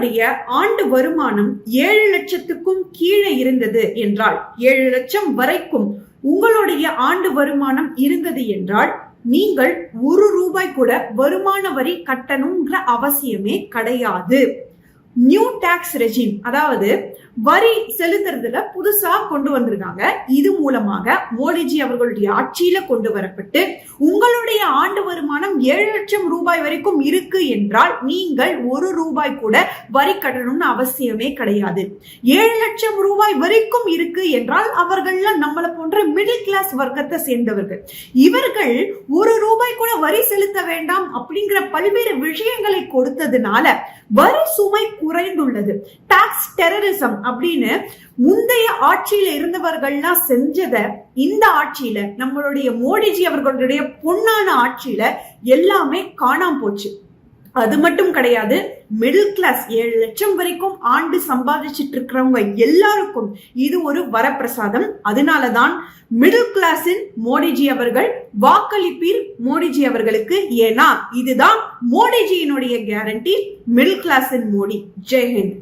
உங்களுடைய ஆண்டு வருமானம் 7 லட்சத்துக்கும் கீழே இருந்தது என்றால், 7 லட்சம் வரைக்கும் உங்களுடைய ஆண்டு வருமானம் இருந்தது என்றால், நீங்கள் 1 ரூபாய் கூட வருமான வரி கட்டணுங்கிற அவசியமே கிடையாது. நியூ டாக்ஸ் ரெஜிம், அதாவது வரி செலுத்துறதுல புதுசா கொண்டு வந்திருக்காங்க. இது மூலமாக மோடிஜி அவர்களுடைய ஆட்சியில கொண்டு வரப்பட்டு உங்களுடைய ஆண்டு வருமானம் 7 லட்சம் ரூபாய் வரைக்கும் இருக்கு என்றால் நீங்கள் 1 ரூபாய் கூட வரி கட்டணும்னு அவசியமே கிடையாது. 7 லட்சம் ரூபாய் வரைக்கும் இருக்கு என்றால் அவர்கள்லாம் நம்மளை போன்ற மிடில் கிளாஸ் வர்க்கத்தை சேர்ந்தவர்கள். இவர்கள் 1 ரூபாய் கூட வரி செலுத்த வேண்டாம் அப்படிங்கிற பல்வேறு விஷயங்களை கொடுத்ததுனால வரி சுமை குறைந்துள்ளது. டாக்ஸ் டெரரிசம் அப்படின்னு முந்தைய ஆட்சியில இருந்தவர்கள்லாம் செஞ்சத இந்த ஆட்சியில, நம்மளுடைய மோடிஜி அவர்களுடைய பொன்னான ஆட்சியில எல்லாமே காணாம போச்சு. அது மட்டும் கிடையாது, மிடில் கிளாஸ் 7 லட்சம் வரைக்கும் ஆண்டு சம்பாதிச்சிட்டு இருக்கிறவங்க எல்லாருக்கும் இது ஒரு வரப்பிரசாதம். அதனாலதான் மிடில் கிளாஸின் மோடிஜி அவர்கள் வாக்களிப்பீர் மோடிஜி அவர்களுக்கு. ஏன்னா இதுதான் மோடிஜியினுடைய கேரண்டி. மிடில் கிளாஸின் மோடி. ஜெய்ஹிந்த்.